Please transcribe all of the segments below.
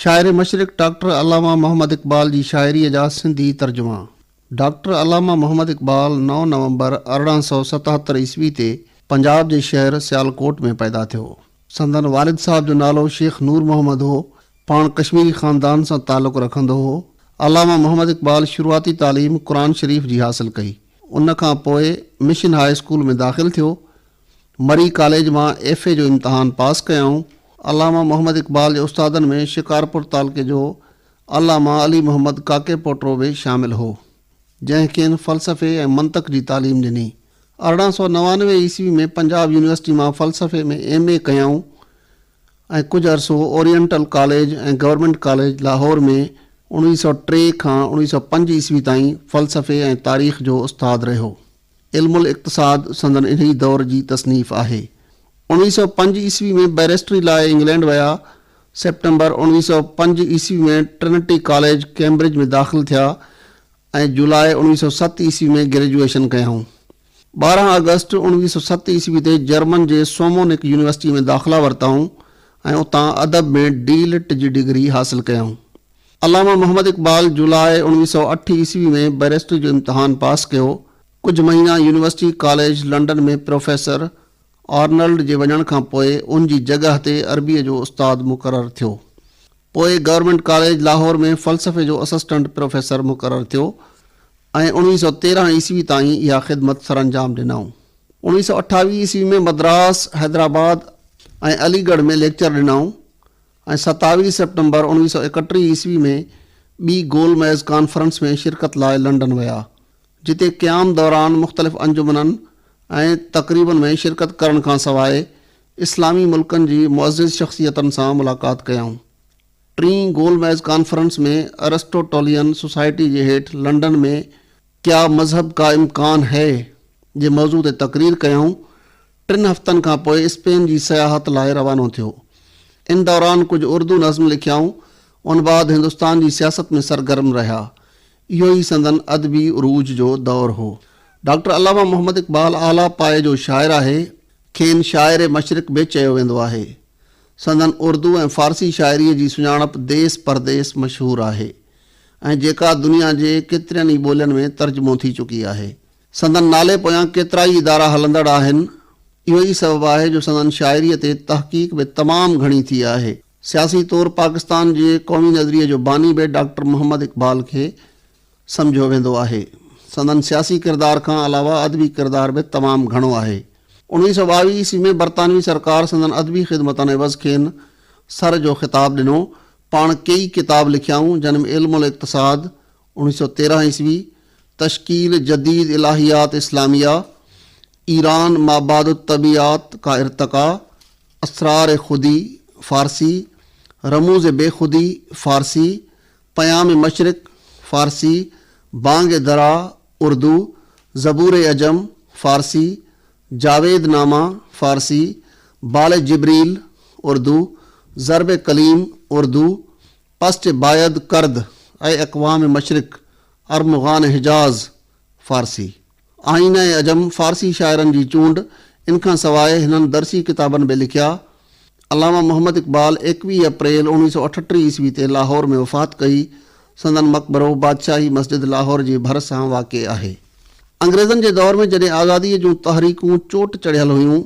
शाइर मशरिक़ doctor अल्लामा मोहम्मद इक़बाल जी शाइरीअ जा सिंधी तर्जुमा। Doctor अल्लामा मोहम्मद इक़बाल 9 नवंबर 1877 ईस्वी ते पंजाब जे शहर सियालकोट में पैदा थियो। संदन वालिद साहब जो नालो शेख नूर मोहम्मद हो। पाण कश्मीरी ख़ानदान सां ताल्लुक़ रखंदो हो। अल्लामा मोहम्मद इक़बाल शुरूआती तालीम क़ुरान शरीफ़ जी हासिल कई। उन खां पोइ मिशन हाई स्कूल में दाख़िल थियो। मरी कॉलेज मां FA जो इम्तिहान पास कयऊं। अल्लामा मोहम्मद इक़बाल जे उस्तादनि में शिकारपुर तालुक़े जो अल्लामा अली मोहम्मद काके पोटरो बि शामिल हो, जंहिं खेनि फ़लसफ़े ऐं मंतक़ जी तालीम ॾिनी। 1899 ईस्वी में पंजाब यूनिवर्सिटी मां फ़लसफ़े में MA कयऊं ऐं कुझु अरसो ओरिएंटल कॉलेज ऐं गवर्नमेंट कॉलेज लाहौर में 1903 खां 1905 ईस्वी ताईं फ़लसफ़े ऐं तारीख़ जो उस्तादु रहियो। इल्मुल इक़्तिसाद संदन इन्ही दौर जी तसनीफ़ आहे। 1905 ईस्वी में बैरिस्ट्री लाइ इंग्लैंड विया। सेप्टेंबर 1905 ईस्वी में ट्रिनिटी कॉलेज कैम्ब्रिज में दाख़िल थिया ऐं जुलाई 1907 ईस्वी में ग्रेजुएशन कयऊं। 12 अगस्त 1907 ईस्वी ते जर्मन जे सोमोनिक यूनिवर्सिटी में दाख़िला वरितऊं ऐं उतां अदब में D.Litt जी डिग्री हासिल कयऊं। अल्लामा मोहम्मद इक़बाल जुलाई 1908 ईस्वी में बैरिस्ट्री जो इम्तिहान पास कयो। कुझु महीना यूनिवर्सिटी कॉलेज लंडन में प्रोफेसर आर्नल्ड जे वञण खां पोइ उन जी जॻह ते अरबीअ जो उस्ताद मुक़ररु थियो। पोइ गवर्नमेंट कॉलेज लाहौर में फ़लसफ़े जो असिस्टेंट प्रोफेसर मुक़ररु थियो ऐं 1913 ईस्वी ताईं इहा ख़िदमत सरअंजाम ॾिनऊं। 1928 ईस्वी में मद्रास, हैदराबाद ऐं अलीगढ़ में लेक्चर ॾिनऊं ऐं 27 सितंबर 1931 ईस्वी में ॿी गोलमेज़ कॉन्फ्रेंस में शिरकत लाइ लंडन विया, जिते क़याम दौरान मुख़्तलिफ़ अंजुमननि ऐं तक़रीबनि में शिरकत करण खां सवाइ इस्लामी मुल्कनि जी मुअज़्ज़िज़ शख़्सियतनि सां मुलाक़ात कयऊं। टीं गोलमेज़ कॉन्फ्रेंस में अरिस्टोटोलियन सोसाइटी जे हेठि लंडन में क्या मज़हब का इम्कान है जे मौज़ू ते तक़रीर कयऊं। 3 हफ़्तनि खां पोइ स्पेन जी सयाहत लाइ रवानो थियो। इन दौरान कुझु उर्दू नज़्म लिखियाऊं। उन बाद हिंदुस्तान जी सियासत में सरगर्म रहिया। इहो ई संदन अदबी उरूज जो दौर हो। डॉक्टर अल्लामा मोहम्मद इक़बाल आला पाए जो शाइर आहे। खेनि शाइर मशरिक़ बि चयो वेंदो आहे। संदन उर्दू ऐं फ़ारसी शाइरीअ जी सुञाणप देस परदेस मशहूरु आहे ऐं जेका दुनिया जे केतिरनि ई ॿोलियुनि में तर्जुमो थी चुकी आहे। संदन नाले पोयां केतिरा ई इदारा हलंदड़ आहिनि। इहो ई सबबु आहे जो संदन शाइरीअ ते तहक़ीक़ बि तमामु घणी थी आहे। सियासी तौरु पाकिस्तान जे क़ौमी नज़रिये जो बानी बि डॉक्टर मोहम्मद इक़बाल खे सम्झो वेंदो आहे। संदन सियासी किरदार खां अलावा अदबी किरदार बि तमामु घणो आहे। 1922 ईस्वी में बरतानवी सरकार संदन अदबी ख़िदमतनि एवज़ खेनि सर जो ख़िताब ॾिनो। पाण कई किताब लिखियाऊं, जिन में इल्मुल इक़्तिसाद 1913 ईस्वी, तश्कील जदीद इलाहियात इस्लामिया, ईरान माबादुत तबियात का इर्तका, असरार खुदी फ़ारसी, रमूज़ बेखुदी फ़ारसी, पयाम मशरिक़ फ़ारसी, बांग दरा उर्दू, ज़बूर अजम फ़ारसी, जावेद नामा फ़ारसी, बाल जिब्रील उर्दू, ज़रब कलीम उर्दू, पस्ट बायद कर्द ऐं अक़वाम मशरिक़ अरमग़ान हिजाज़ फ़ारसी, आइन अजम फ़ारसी शाइरनि जी चूंड। इन खां सवाइ हिननि दर्सी किताबनि बि लिखिया। अल्लामा मोहम्मद इक़बाल 21 अप्रैल 1938 ईस्वी ते लाहौर में वफ़ात कई। संदन मक़बरो बादशाही मस्जिद लाहौर जे भरिसां वाक़िअ आहे। अंग्रेज़नि जे दौर में जॾहिं आज़ादीअ जूं तहरीकूं चोट चढ़ियल हुयूं,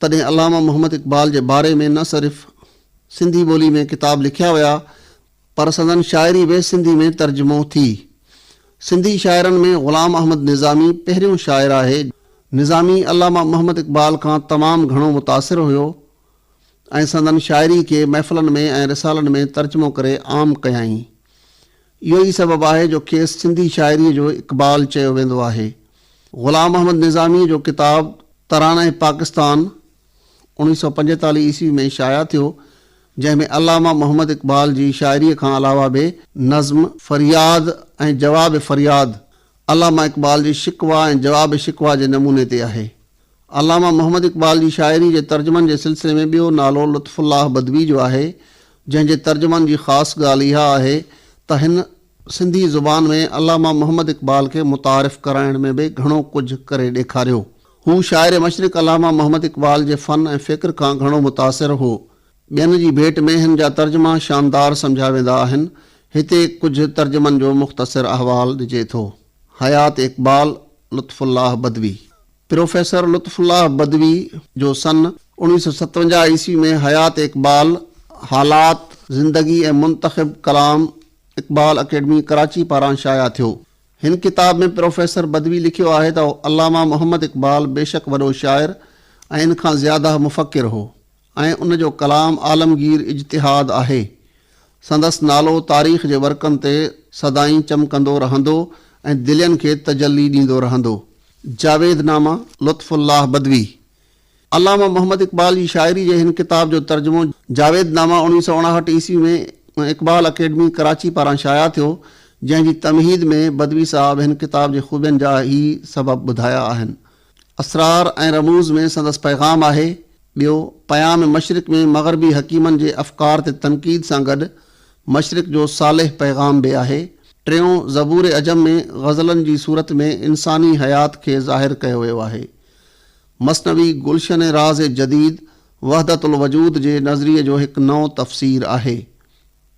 तॾहिं अल्लामा मोहम्मद इक़बाल जे बारे में न सिर्फ़ सिंधी ॿोली में किताब लिखिया विया, पर संदन शाइरी बि सिंधी में तर्जुमो थी। सिंधी शाइरनि में ग़ुलाम अहमद निज़ामी पहिरियों शाइर आहे। निज़ामी अल्लामा मोहम्मद इक़बाल खां तमामु घणो मुतासिर हुयो ऐं संदन शाइरी खे महफ़िलनि में ऐं रिसालनि में तर्जुमो करे आम कयाईं। इहो ई सबबु आहे जो खेसि सिंधी शाइरीअ जो इक़बाल चयो वेंदो आहे। ग़ुलाम अहमद निज़ामी जो किताब तराना पाकिस्तान 1945 ईस्वी में शाया थियो, जंहिंमें अल्लामा मोहम्मद इक़बाल जी शाइरीअ खां अलावा बि नज़्म, फ़रियाद ऐं जवाब फ़रियाद अल्लामा इक़बाल जी शिकवा ऐं जवाब शिकवा जे नमूने ते आहे। अल्लामा मोहम्मद इक़बाल जी शाइरी जे तर्जुमनि जे सिलसिले में ॿियो नालो लुत्फ़ुल्लाह बदवी जो आहे, जंहिंजे तर्जुमनि जी ख़ासि ॻाल्हि इहा आहे त हिन सिंधी ज़ुबान में अल्लामा मोहम्मद इक़बाल खे मुतारिफ़ कराइण में बि घणो कुझु करे ॾेखारियो। हू शाइर मशरिक़ अल्लामा मोहम्मद इक़बाल जे फ़न ऐं फ़िक्र खां घणो मुतासिर हो। ॿियनि जी भेट में हिन जा तर्जुमा शानदार सम्झा वेंदा आहिनि। हिते कुझु तर्जुमनि जो मुख़्तसिर अहवाल ॾिजे थो। हयात इक़बाल लुत्फ़ुल्लाह बदवी। प्रोफेसर लुत्फ़ुल्लाह बदवी जो सन 1957 ईस्वी में हयात इक़बाल हालात ज़िंदगी ऐं मुंतख़िब कलाम इक़बाल अकेडमी कराची पारां शाया थियो। हिन किताब में प्रोफेसर बदवी लिखियो आहे त अल्लामा मोहम्मद इक़बाल बेशक वॾो शाइर ऐं इन खां ज़्यादा मुफ़क्किर हो ऐं उन जो कलाम आलमगीर इज्तिहाद आहे। संदसि नालो तारीख़ जे वर्कनि ते सदाईं चमकंदो रहंदो ऐं दिलियनि खे तजली ॾींदो रहंदो। जावेदनामा लुत्फ़ुल्लाह बदवी। अल्लामा मोहम्मद इक़बाल जी शाइरी जे हिन किताब जो तर्जुमो जावेदनामा 1959 ईस्वी में इक़बाल अकेडमी कराची पारां शाया थियो, जंहिंजी तमहीद में बदवी साहब हिन किताब जे ख़ूबियुनि जा ई सबब ॿुधाया आहिनि। असरार ऐं रमूज़ में संदसि पैगाम आहे। ॿियो, पयाम मशरिक़ में मग़रबी हकीमनि जे अफ़कार ते तनक़ीद सां गॾु मशरिक़ जो सालेह पैगाम बि आहे। टियों, ज़बूर अजम में ग़ज़लनि जी सूरत में इंसानी हयात खे ज़ाहिर कयो वियो आहे। मसनवी गुलशन राज़ जदीद वहदतुल वजूद जे नज़रिए जो हिकु नओं तफ़सीर आहे।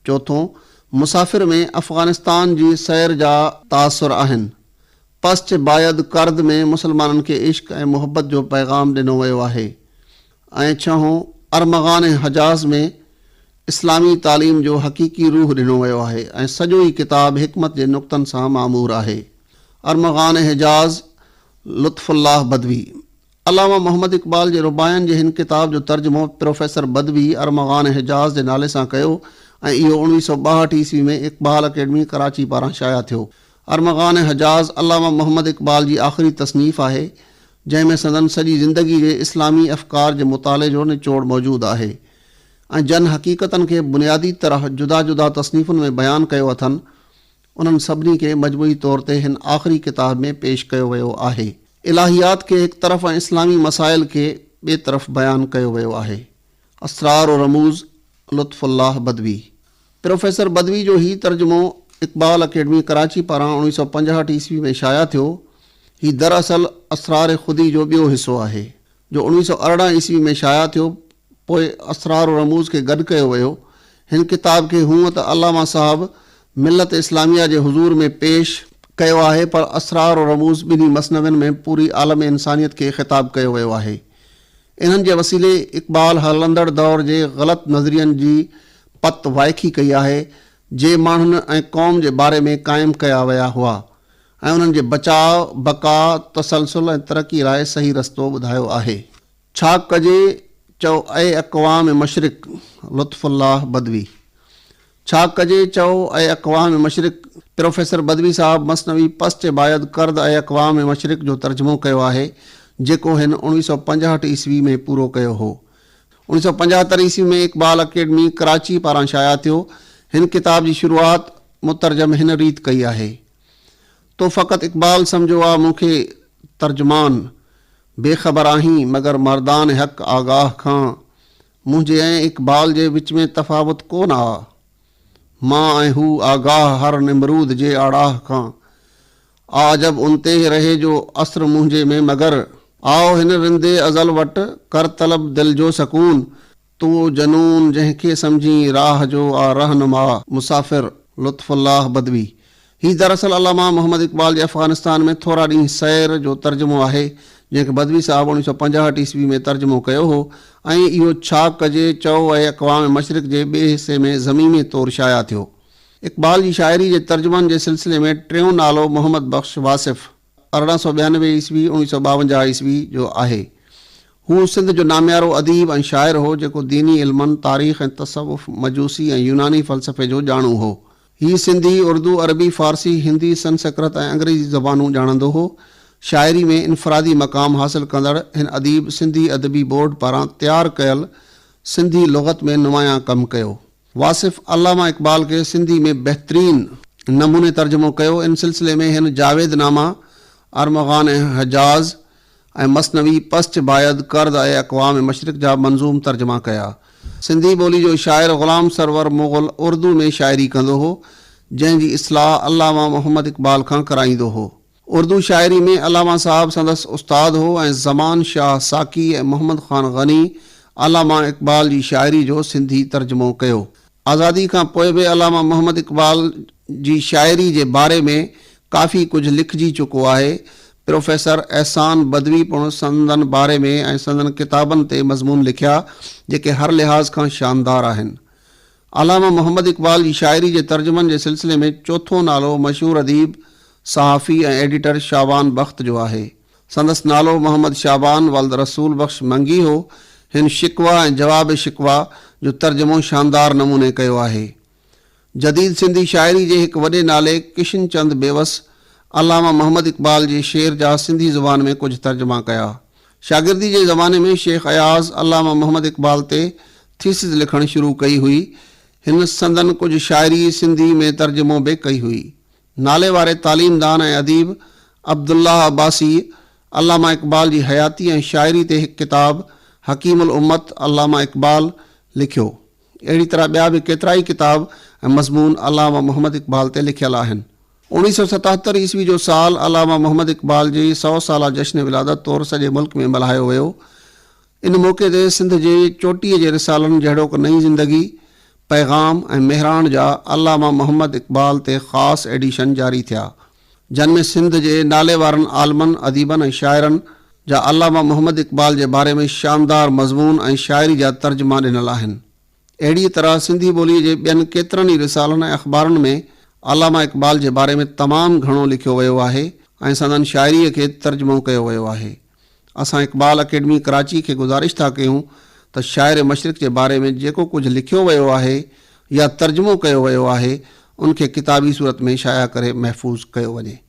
चौथों, मुसाफ़िर में अफ़गानिस्तान जी सैर जा तासुर आहिनि। पश्च बायद कर्द में मुसलमाननि खे इश्क ऐं मुहबत जो पैगाम ॾिनो वियो आहे। ऐं छहों, अरमग़ान हजाज़ में इस्लामी तालीम जो हक़ीक़ी रूह ॾिनो वियो आहे ऐं सॼो ई किताब हिकमत जे नुक़्तनि सां मामूर आहे। अरमग़ान हिजाज़ लुत्फ़ुल्लाह बदवी। अल्लामा मोहम्मद इक़बाल जे रुबायनि जे हिन किताब जो तर्जुमो प्रोफेसर बदवी अरमग़ान हिजाज़ जे नाले सां कयो ऐं इहो 1962 ईस्वी में इक़बाल अकेडमी कराची पारां शाया थियो। अरमग़ान हिजाज़ अल्लामा मोहम्मद इक़बाल जी आख़िरी तसनीफ़ आहे, जंहिंमें संदन सॼी ज़िंदगी जे इस्लामी अफ़कार जे मुताले जो निचोड़ मौजूदु आहे ऐं जन हक़ीक़तनि खे बुनियादी तरह जुदा जुदा तसनीफ़ुनि में बयानु कयो अथनि। उन्हनि सभिनी खे मजमूई तौर ते हिन आख़िरी किताब में पेश कयो वियो आहे। इलाहियात खे हिकु तरफ़ ऐं इस्लामी मसाइल खे ॿिए तरफ़ बयानु कयो वियो आहे। असरार और रमूज़ लुत्फ़ुल्लाह बदवी। प्रोफेसर बदवी जो ही तर्जुमो इक़बाल अकेडमी कराची पारां 1965 ईस्वी में शाया थियो। ही दरअसल असरार ख़ुदी जो ॿियो हिसो आहे, जो 1918 ईस्वी में शाया थियो। पोइ असरार और रमूज़ खे गॾु कयो वियो। हिन किताब खे हूअं त अल्लामा साहब मिलत इस्लामिया जे हुज़ूर में पेश कयो आहे, पर असरार और रमूज़ ॿिन्ही मसनवियुनि में पूरी आलम इंसानियत खे ख़िताब कयो वियो आहे। इन्हनि जे वसीले इक़बाल हलंदड़ दौर जे ग़लति नज़रियनि जी पत वाइखी कई आहे, जे माण्हुनि ऐं क़ौम जे बारे में क़ाइमु कया विया हुआ ऐं उन्हनि जे बचाव, बका, तसलसल ऐं तरक़ी लाइ सही रस्तो ॿुधायो आहे। छा कजे चओ ऐं अक़वाम मशरिक़ लुत्फ़ुल्लाह बदवी। छा कजे चओ ऐं अक़वाम मशरिक़। प्रोफेसर बदवी साहब मसनवी पश्च बायद कर्द ऐं अक़वाम मशरिक़ जो तर्जुमो कयो आहे, जेको हिन 1965 ईस्वी में पूरो कयो हो। 1975 ईस्वी में इक़बाल अकेडमी कराची पारां शाया थियो। हिन किताब जी शुरूआत मुतरजम हिन रीत कई आहे। तो फ़क़ति इक़बाल सम्झो आहे मूंखे तर्जुमान, बेख़बर आहीं मगर मर्दान हक़ आगाह खां, मुंहिंजे ऐं इक़बाल जे विच में तफ़ावत कोन आ, मां ऐं हू आगाह हर निमरूद जे आड़ाह खां, आ जब उन ते रहे जो असर मुंहिंजे में मगर, आओ हिन रिंदे अज़ल वटि कर तलब दिल जो सकून, तूं जनून जंहिंखे सम्झी राह जो आ रहनुमा मुसाफ़िर लुत्फ़ुल्लाह बदवी। ही दरअसल अल्लामा मोहम्मद इक़बाल जे अफ़गानिस्तान में थोरा ॾींहं सैर जो तर्जुमो आहे, जंहिंखे बदवी साहब 1965 ईस्वी में तर्जुमो कयो हो ऐं इहो छा कजे चओ ऐं अक़वाम मशरिक़ जे ॿिए हिसे में ज़मीनी तौरु शाया थियो। इक़बाल जी शाइरी जे तर्जुमनि जे सिलसिले में टियों नालो मोहम्मद बख़्श वासिफ़ 1892 ईस्वी 1952 ईस्वी जो आहे। हू सिंध जो नामियारो अदीब ऐं शाइर हो, जेको दीनी इल्मनि, तारीख़ ऐं तसव्वुफ़, मजूसी ऐं यूनानी फ़लसफ़े जो ॼाणू हो। हीउ सिंधी, उर्दू, अरबी, फ़ारसी, हिंदी, संस्कृत ऐं अंग्रेज़ी ज़बानूं ॼाणंदो हो। शाइरी में इनफ़रादी मक़ाम हासिल कंदड़ हिन अदीब सिंधी अदबी बोर्ड पारां तयारु कयल सिंधी लुग़त में नुमायां कमु कयो। वासिफ़ अल्लामा इक़बाल खे सिंधी में बहितरीन नमूने तर्जुमो कयो। इन सिलसिले में हिन जावेदनामा, अरमग़ान हजाज़ ऐं मसनवी पश्च बायद कर्द ऐं अक़वाम मशरिक़ जा मंज़ूम तर्जुमा कया। सिंधी ॿोली जो शाइर ग़ुलाम सरवर मुग़ल उर्दू में शाइरी कंदो हो, जंहिंजी इस्लाह अल्लामा मोहम्मद इक़बाल खां कराईंदो हो। उर्दू शाइरी में अल्लामा साहब संदसि उस्ताद हो ऐं ज़मान शाह साकी ऐं मोहम्मद ख़ान गनी अलामा इक़बाल जी शाइरी जो सिंधी तर्जुमो कयो। आज़ादी खां पोइ बि अलामा मोहम्मद इक़बाल जी शाइरी जे बारे में काफ़ी कुझु लिखिजी चुको आहे। प्रोफेसर एहसान बदवी पिणु संदन बारे में ऐं संदन किताबनि ते मज़मून लिखिया जेके हर लिहाज़ खां शानदार आहिनि। अलामा मोहम्मद इक़बाल जी शाइरी जे तर्जुमनि जे सिलसिले में चोथों नालो मशहूर अदीब, सहाफ़ी ऐं एडिटर शाबान बख़्त जो आहे। संदसि नालो मोहम्मद शाबान वल्द रसूल बख़्श मंगी हो। हिन शिकवा ऐं जवाब शिकवा जो तर्जुमो शानदार नमूने कयो आहे। जदीद सिंधी शाइरी जे हिकु वॾे नाले किशन चंद बेवस अलामा मोहम्मद इक़बाल जे शेर जा सिंधी ज़ुबान में कुझु तर्जुमा कया। शागिर्दी जे ज़माने में शेख अयाज़ अलामा मोहम्मद इक़बाल ते थीसिस लिखणु शुरू कई हुई। हिन संदन कुझु शाइरी सिंधी में तर्जुमो बि कई हुई। नाले वारे तालीमदान ऐं अदीब अब्दुल्लाह अब्बासी अलामा इक़बाल जी हयाती ऐं शाइरी ते हिकु किताब हकीमुल उम्मत अलामा इक़बाल लिखियो। अहिड़ी तरह ॿिया बि केतिरा ई किताब ऐं मज़मून अलामा मोहम्मद इक़बाल ते लिखियल आहिनि। 1977 ईस्वी जो साल अलामा मोहम्मद इक़बाल जी 100 साला जश्न विलादत तौरु सॼे मुल्क में मल्हायो वियो। इन मौक़े ते सिंध जे चोटीअ जे रिसालनि जहिड़ोक नई ज़िंदगी, पैगाम ऐं मेहरान जा अलामा मोहम्मद इक़बाल ते ख़ासि एडिशन जारी थिया, जिन में सिंध जे नाले वारनि आलमनि, अदीबनि ऐं शाइरनि जा अलामा मोहम्मद इक़बाल जे बारे में शानदार मज़मून ऐं शाइरी जा तर्जुमा ॾिनल आहिनि। अहिड़ी तरह सिंधी ॿोलीअ जे ॿियनि केतिरनि ई रिसालनि ऐं अख़बारनि में अलामा इक़बाल जे बारे में तमामु घणो लिखियो वियो आहे ऐं संदन शाइरीअ खे तर्जुमो कयो वियो आहे। असां इक़बाल अकेडमी कराची खे गुज़ारिश था कयूं त शाइर मशरिक़ जे बारे में जेको कुझु लिखियो वियो आहे या तर्जुमो कयो वियो आहे उनखे किताबी सूरत में शाया करे महफ़ूज़ कयो वञे।